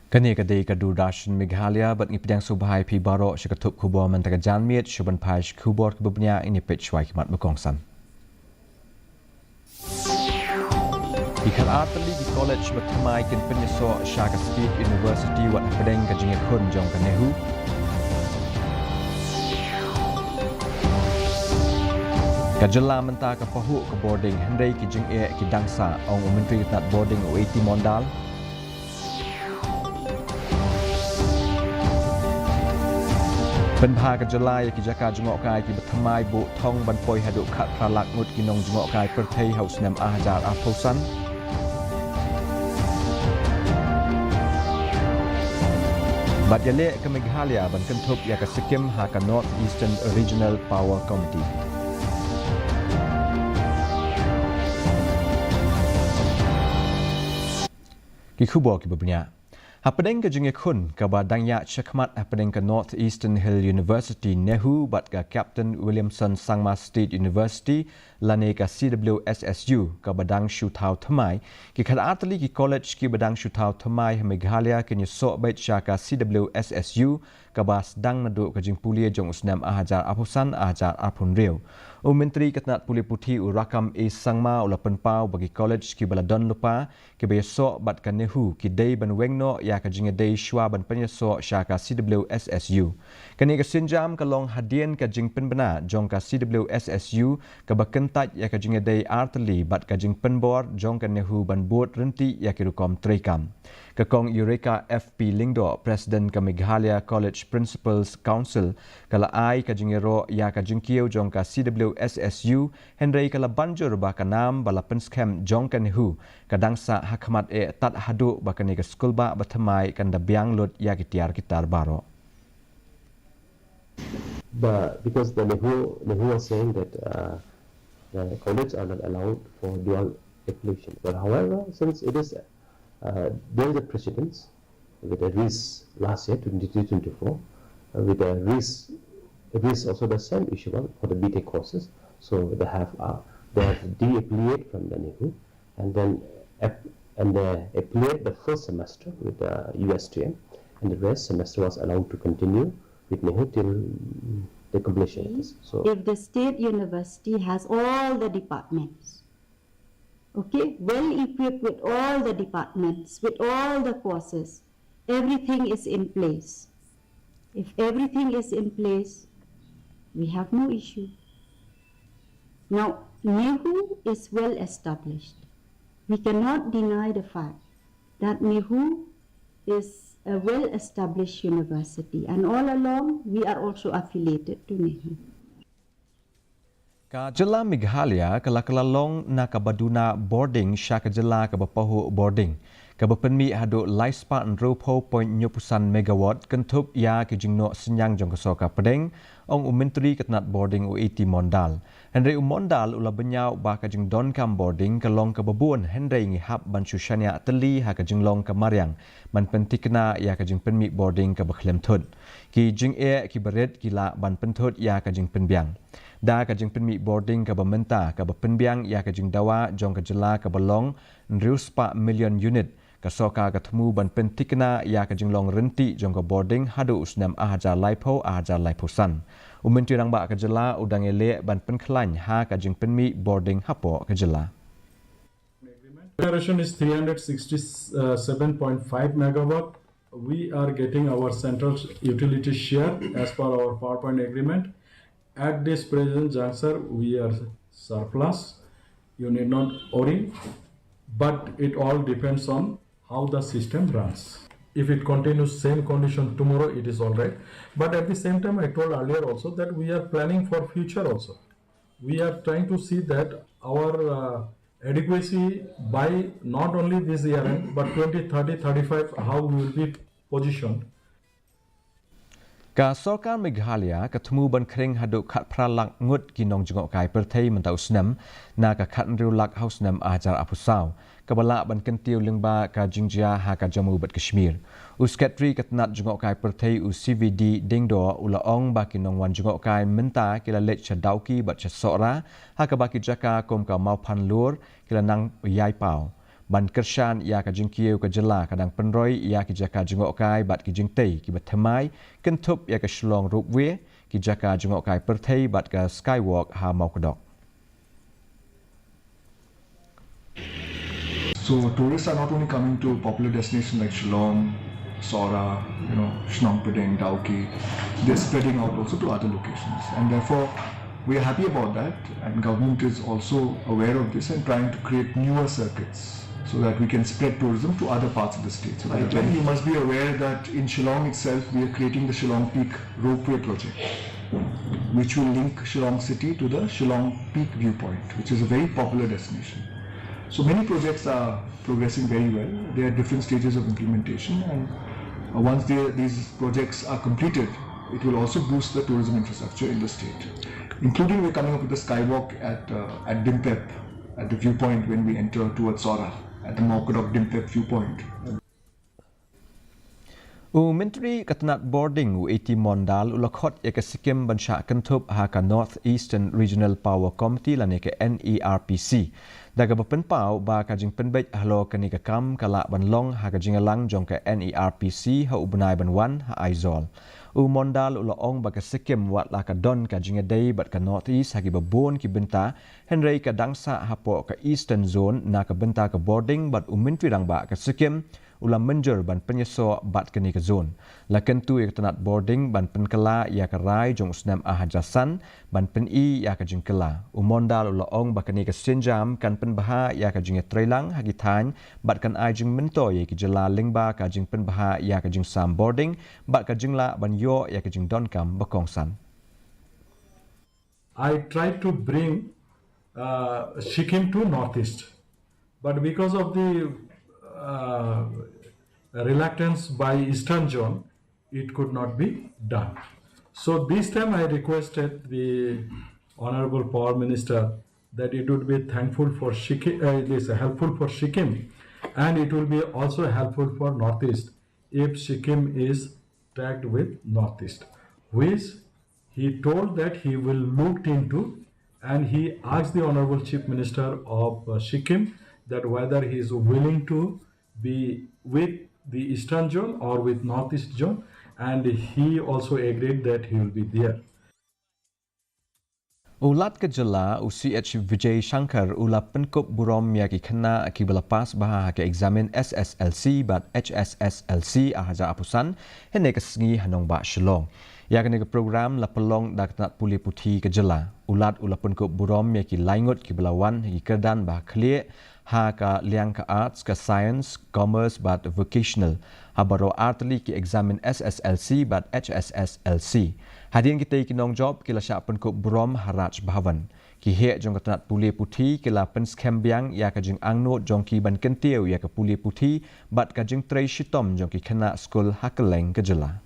Kani kadai kadu dashin Meghalaya bat ngipidang subhai pi baro shikatup kubor mentaka janmiet shuban paish kubor kebubnya ini pechwai kimat bekongsan. Ikan arteli di college bertemai kin penyeso Shaka State University wat pedeng kajing khun jong kanehu. Kajela mentah ke pahu ke boarding hendai kijing ki dangsa ong menteri tat boarding OAT Mondal. Penpha kajela ki jaka jengok kai ki bertemai bu thong ban poi haduk khat pralak ngut ki nong jengok kai perthei haus nem ahjar aposan. Bat yale ke Meghalaya ban kentup ya ke Sikkim ha ke North Eastern Regional Power Committee. Ki khubor ki babnya. Hapedeng ke jengek khun ke badang ya chakmat hapedeng ke North Eastern Hill University Nehu bat ke Captain Williamson Sangma State University lane ke CWSSU ke badang shutau thamai ki khat atli ki college ki badang shutau thamai Meghalaya ke nyesok bait syaka CWSSU ke bas dang nadu ke jing pulia jong usnam ahajar apusan ahajar apun rew. Menteri Ketnat Puli Putih Urakam A Sangma ula penpau bagi college ki baladon lupa ki besok bat ke Nehu ki day ban wengno ya ke jing day shwa ban penyesok syaka CWSSU. Kani ke sinjam ke long hadien ke jing penbena jong ke CWSSU ke bakentat ya ke jing day arteli bat ke jing penbor jong ke Nehu ban buat renti ya ke rukom trekam. Kekong Eureka FP Lingdo, Presiden ke Meghalaya College Principals Council, kala ai ke jingero ya ke jingkiu jong ke CWSSU, Henry kala banjur ba kanam bala penskem jong ke Nehu, kadangsa hakmat tat hadu ba ke school ba batamai kan da biang lut ya kitiar kitar baro. But because the Nehu was saying that the college are not allowed for dual affiliation. But however, since it is there is a precedence with a RIS last year 2024 with a RIS. It is also the same issue for the BTEC courses. So they have de-affiliate from the Nehu and then affiliate the first semester with the USTM, and the rest semester was allowed to continue with Nehu till the completion. So if the state university has all the departments, okay, well equipped with all the departments, with all the courses, everything is in place. If everything is in place, we have no issue. Now, Nehu is well established. We cannot deny the fact that Nehu is a well established university, and all along we are also affiliated to Nehu. Ka jela Meghalaya kala long na kabaduna boarding syaka jela ka bapahu boarding ka bapenmi hadu laispa nropo point nyopusan megawatt kentup ya ki jingno senyang jong kesoka pedeng ong menteri ketnat boarding OAT Mondal Henry Mondal ula benyau ba ka jing don kam boarding ka long ka babun Henry ngihap ban syushania teli ha ka jing long ka maryang man pentikna ya ka jing penmi boarding ka bakhlem thud ki jing ki beret kila ban penthud ya ka jing penbiang da ka jing penmi boarding ka bamenta ka bapenbiang ya ka jing dawa jong ka jela ka balong nriuspa million unit ka soka ka thmu ban pentikna ya ka jing long renti jong ka boarding hadu usnam ahajar laipo ahajar laiposan menteri rang ba ka jela udang ele ban penklan ha ka jing penmi boarding hapo ka jela. Generation is 367.5 megawatt. We are getting our central utility share as per our PowerPoint agreement. At this present juncture, we are surplus. You need not worry, but it all depends on how the system runs. If it continues same condition tomorrow, it is all right. But at the same time, I told earlier also that we are planning for future also. We are trying to see that our adequacy by not only this year end, but 20, 30, 35, how we will be positioned. Ka sorkar Meghalaya ketemu ban kering haduk khat pralak ngut kinong jengok kai perthei mentau snam na ka khat riu lak haus nam ajar apusau kabala ban kentiu lengba ka jingjia ha ka jamu bat Kashmir uskatri ketnat jengok kai perthei u CVD dingdo ula ong ba kinong wan jengok kai menta kila lech chadauki bat chasora ha ka baki jaka kom ka mau pan lur kila nang yai pau ban kershan ia ka jingkieu ka jela kadang penroi ia ki jaka jengok kai bat ki jingtei ki bathmai kentup ia ka shlong rupwe ki jaka jengok kai perthei bat ka skywalk ha mau kedok. So tourists are not only coming to popular destinations like Shillong, Sora, Shnong Padang, Dauki, they're spreading out also to other locations, and therefore we are happy about that, and government is also aware of this and trying to create newer circuits so that we can spread tourism to other parts of the state. So and you must be aware that in Shillong itself we are creating the Shillong Peak Ropeway project, which will link Shillong city to the Shillong Peak viewpoint, which is a very popular destination. So many projects are progressing very well. They are at different stages of implementation, and once these projects are completed, it will also boost the tourism infrastructure in the state. Including we're coming up with the skywalk at Dimpep, at the viewpoint when we enter towards Sora, at the Maukodok Dimpep viewpoint. Menteri Ketenat Boarding UAT Mondal ulakot ya ke Sikkim Bansha Kentup ha ka North Eastern Regional Power Committee lani ke NERPC. Daga berpenpau ba ka jing penbej halo ke ni ke kam kala banlong ha ka jing alang jong ke NERPC ha ubnai banwan ha Aizol. Mondal ulaong ba ke Sikkim wat la ka don ka jing day bat ka North East ha ki babon ki benta Henry ka dangsa ha po ka Eastern Zone na ka benta ka boarding bat menteri rang ba ka Sikkim ulam menjer ban penyeso bat kini ke zon. Lakan tu ia tenat boarding ban penkela ia ke rai jong senam ahajasan ban peni ia ke jengkela. Mondal ulaong ba kini ke senjam kan penbaha ia ke jeng trailang hagi tan bat kan ai jeng mento ia ke jela lingba ka jeng penbaha ia ke jeng sam boarding bat ka jengla ban yo ia ke jeng donkam bakongsan. I tried to bring Sikkim to Northeast, but because of the reluctance by Eastern Zone, it could not be done. So this time I requested the Honorable Power Minister that it would be thankful for Sikkim, it is helpful for Sikkim, and it will be also helpful for Northeast if Sikkim is tagged with Northeast, which he told that he will look into, and he asked the Honorable Chief Minister of Sikkim that whether he is willing to be with the Eastern Zone or with Northeast Zone, and he also agreed that he will be there. Ulat ke jela UCH Vijay Shankar ulap penkup burom ya ki kena ki belapas bahah ke examen SSLC bat HSSLC ahaja apusan hene ke sengi hanong ba Shillong. Ya kene ke program la pelong dak nak puli puthi ke jela. Ulat ulap penkup burom ya ki laingut ki belawan ki kerdan bah clear ha ka liang ka arts ka science commerce bat vocational ha baro artli ki examen SSLC bat HSSLC hadian kita ki nong job ki la sya penkup brom haraj bhavan ki he jong katanat puli puthi ki la pen scam biang ya ka jing angnot jong ki ban kenteu ya ka puli puthi bat ka jing trei shitom jong ki khana school hakeleng ke jela.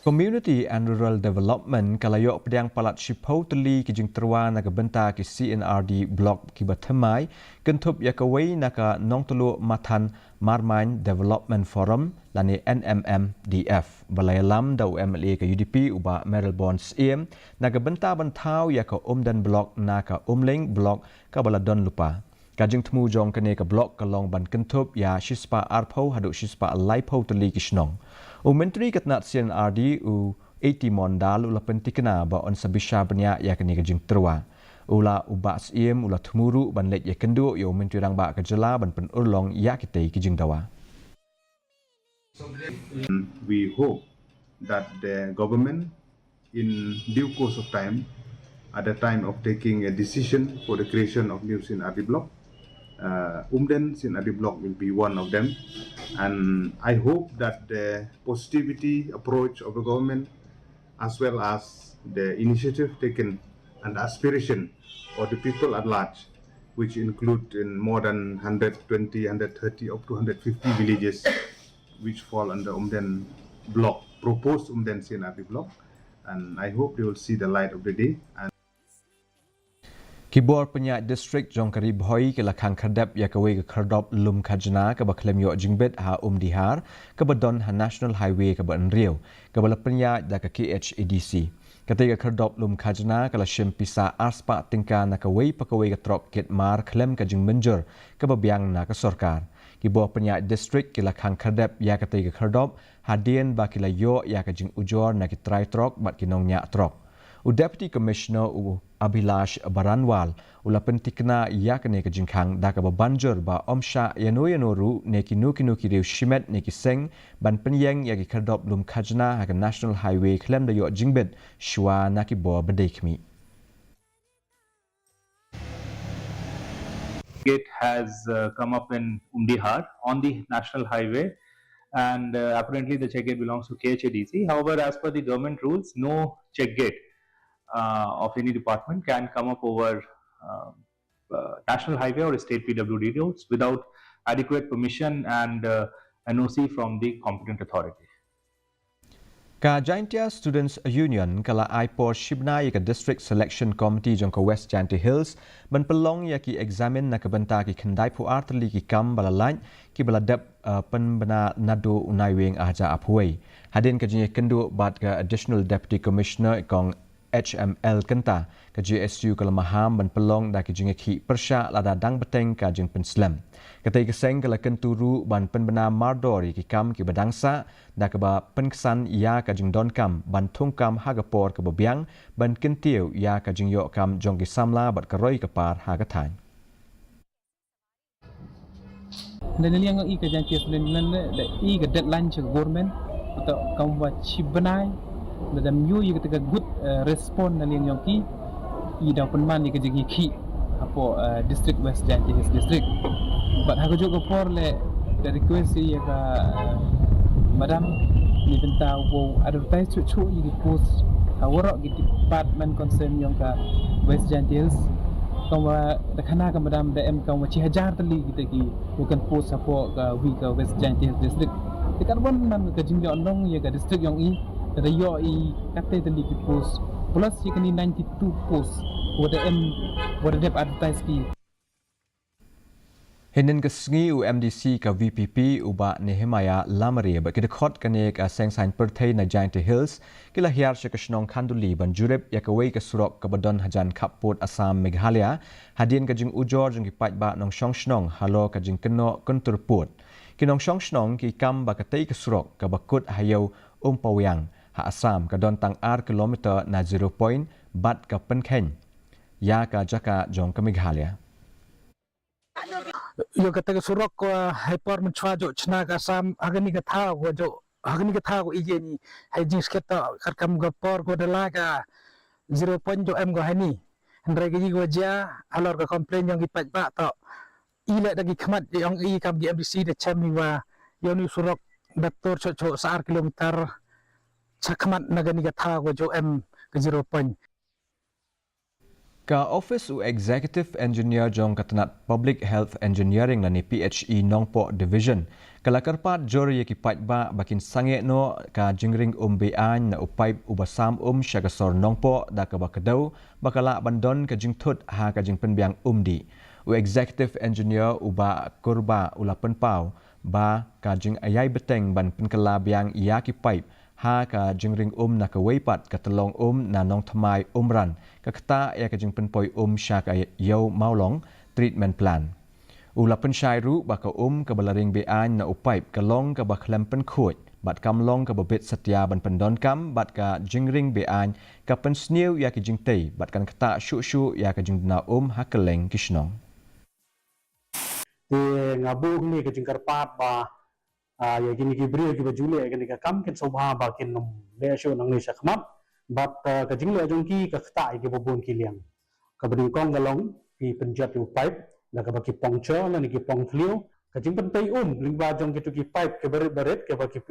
Community and Rural Development kalayok pedang palat Shipau teli ki jing terwa na benta ki CNRD block ki bathmai kentup ya kawai na ka nong telu matan Marmain Development Forum lani NMMDF balai lam da UMLA ke UDP uba Merrill Bonds EM na benta bantau ya ka dan block na ka ling block ka baladon lupa. Kajing temu jong kene ke blok kalong ban kentup ya shispa arpau hadu shispa laipau teli kishnong. Menteri Ketenat CNRD UAT Mondal ula pentikna ba on sabisha benya ya kene kajing terwa. Ula ubas iem ula tumuru ban lek ya kendu yo menteri rang ba kejela ban pen urlong ya kitei kijing dawa. We hope that the government in due course of time at the time of taking a decision for the creation of new CNRD block, Umden CNRD block will be one of them, and I hope that the positivity approach of the government as well as the initiative taken and aspiration of the people at large, which include in more than 120, 130 up to 150 villages which fall under Umden block, proposed Umden CNRD block, and I hope they will see the light of the day. Kibor penyak distrik jong karib hoi ke lakang kerdap ya kawe ke kerdop lum kajna ke baklem yo jingbet ha dihar ke badon ha national highway ke ban riau ke bala penyak da ke KHADC Ketika kerdop lum kajna kala shim pisa arspa tingka nakawai pakawai ketrok kit mar klem kajing menjur kebabiang na ke sorkar. Kibo penyak distrik kila khang kerdep ya ketika kerdop hadien ba kila yo ya kajing ujor na kitrai trok bat kinong nyak trok. Deputy Commissioner Abhilash Baranwal ula pentikna ya kene kajing khang da ka banjur ba omsha yanoru ne kinu kiriu shimet ne kiseng ban penyeng ya ki kerdop lum kajna ha National Highway klem da yo jingbet shwa na ki bo bedekmi. Gate has come up in Umdihar on the national highway, and apparently the check gate belongs to KHASI. However, as per the government rules, no check gate of any department can come up over national highway or state PWD roads without adequate permission and NOC from the competent authority. Ka Jaintia Students Union kala IPOR Shibna ya District Selection Committee jongka West Jaintia Hills ban pelong ya ki examine na kebenta ki kendai puar terli ki kam balalaj ki baladap penbena nado unai wing aja aphuai. Hadin kajinya kendu bat ka Additional Deputy Commissioner kong HML kenta ke GSU kelemaham ban pelong da ki jinga ki persya lada dang beteng ka jing penslam. Ketai keseng kala kenturu ban penbena mardori ki kam ki badangsa da ke ba penkesan ya ka jing don kam ban tungkam hagapor ke bebiang ban kentiu ya ka jing yok kam jong ki samla bat keroi kepar hagatain. Dan yang i ka janji sebenarnya da i ka deadline ke government atau kaum buat cibenai dalam you ketika good respond dan yang ki i da penman ni ka janji ki apa district West Jaintia Hills district but ha juga por le da request ya ka madam ni benta wo advertise cucu i post awak di department concern yang ka West Jaintia Hills kaum da kana ka madam da em kaum ci hajar tali kita ki bukan post apa ka we ka West Jaintia Hills district dekat pun man ka jingga ondong ya ka district yang i da yo i kate tali ki post plus ya kini 92 post wada em wada dep advertise ki. Hinin kesengi UMDC ka VPP uba Nehemiah Lamari ba kidekot kanek seng sign pertai na Jaintia Hills kila hiar syakashnong khanduli ban jurep yakawai ka surok ka badon hajan kapot Assam Meghalaya hadin ka jing ujor jing kipat ba nong shongshnong halo ka jing keno konturput kinong shongshnong ki kam ba katai ka surok ka bakut hayau pawang ha Assam ka don tang ar kilometer na 0 point bat ka penkhen ya ka jaka jong ka Meghalaya. Yo kata surok ko hyper menchwa jo chna ka Assam agani ka tha ko jo agani ka tha ko ije ni hai jing sketa karkam ga por ko dala ka 0 point jo em go hani andre gi go ja alor ka complain yang gipat ba to ile dagi khmat yang i kam gi MDC de chami wa yo ni surok dator cho sar kilometer chakmat nagani ka tha ko jo em ke 0 point. Ka Office u Executive Engineer jong katanat Public Health Engineering lani PHE Nongpo Division kala karpat jori ki patba bakin sange no ka jingring bean na upai ubasam syagasor Nongpo da ka bakadau bakala bandon ka jingthut ha ka jing penbiang di u Executive Engineer uba kurba ulapan pau ba ka jing ayai beteng ban penkala biang ia ki pipe ha ka jingring na ka weipat ka telong na nong thamai ran ka kata ya ka jing penpoi sya ka yau maulong treatment plan ula pensyai ru ba ka ka balaring bean na upaip ka long ka ba klem pen khut bat kam long ka babit setia ban pendon kam bat ka jingring bean ka pen sniu ya ka jing tei bat kan kata syu ya ka jing na ha keleng kishnong te ngabu ni ka jing karpat ba ya gini gibri ki bajule gini ka kam ken sobha ba ken nom le sho nang ni sakmat bat ka jing le jong ki ka khta ki bobon ki liang ka bring kong galong ki penjat u pipe na ka ba ki pongcho na ni ki pong flio ka jing pen pei ling ba jong ki tu ki pipe ke beret ke ba ki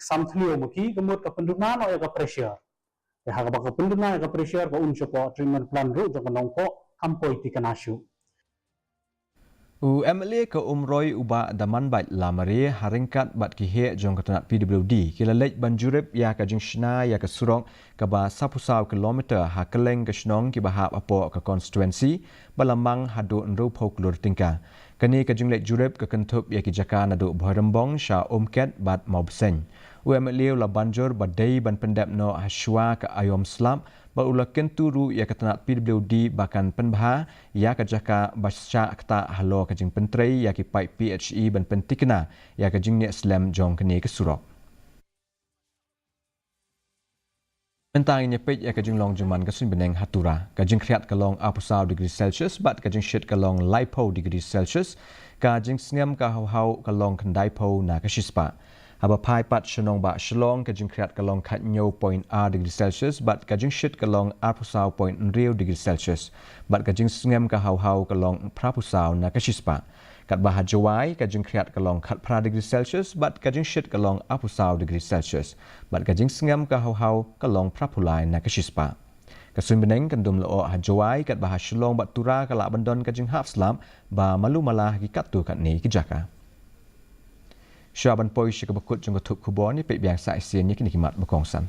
sam flio mo ki kemut ka penduna no ya ka pressure ya ha ka ba ka penduna ka pressure ba support treatment plan ru jong nong po kampoi ti kanashu u MLA ke Roy uba daman bat lamari haringkat bat kihe jong katanat PWD kila lej banjurip ya ka jing shna ya ka surong ka ba 10 kilometer ha keleng ke shnong ki bahap apo ka constituency balamang hadu nru phoklur tingka kani ka jing lej jurip ka kentup ya ki jaka nadu bharambong sha ket bat mobsen UMLU la banjur badai ban pendap no Hashwa ke ayom Islam ba ula kenturu ya ketanat PWD bahkan penbah ya kajaka basca kata halo kajing pentrei ya ki pai PHE ban pentikna ya kajing ni Islam jong kene ke surok. Mentang nyepet ya kajing long juman kasun beneng hatura kajing kriat kalong apusau degree Celsius bat kajing shit kalong lipo degree Celsius kajing sngam ka hau kalong kendai po na kashispa. Haba pai pat shenong ba shlong kajing kriat kalong kat nyo point R degree Celsius bat kajing shit kalong apusau point real degree Celsius bat kajing sngam ka hau kalong prapusau na kashispa. Kat bahar jawai kajing kriat kalong kat pra degree Celsius bat kajing shit kalong apusau degree Celsius bat kajing sengam ka hau kalong prapulai na kashispa. Kasun beneng kandum loo hajawai kat bahar shlong bat tura kalak bandon kajing haf slam ba malu malah kikatu kat ni kijaka. Syaban poi syakabakut jenggot tup kubor ni pek biasa isian ni kini kimat berkongsan.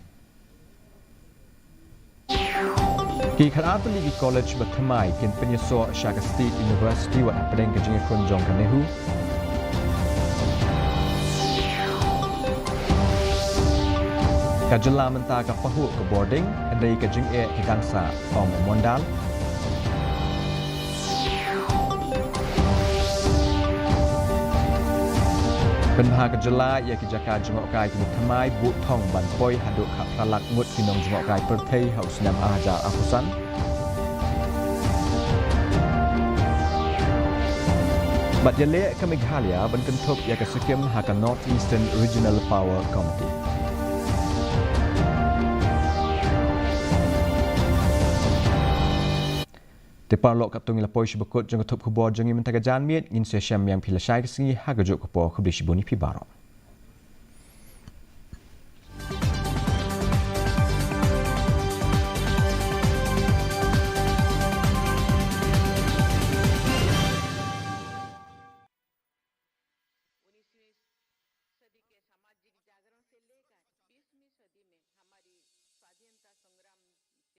Ki khalat ligi college bertemai kin penyesor Shaka State University wat apeng kajing kun jong kanehu. Kajela mentah ka pahu ke boarding andai kajing kidangsa om mondal. Penha kejela ia kijaka jengok kai kini temai but thong ban poi haduk hak pralak ngut kinong jengok kai perthei haus nam ajar afusan. Bat jele ke Meghalaya ban kentup ia kesekim hak North Eastern Regional Power Committee. Tepar lok kat tungi lapoi syabakut jeng ketup kubor jengi mentaka janmiet ngin syam yang pila syai kesengi hagajuk kepo kubri shibuni pi barok. सामाजिक जागरण से लेकर 20वीं सदी में हमारी स्वाधीनता संग्राम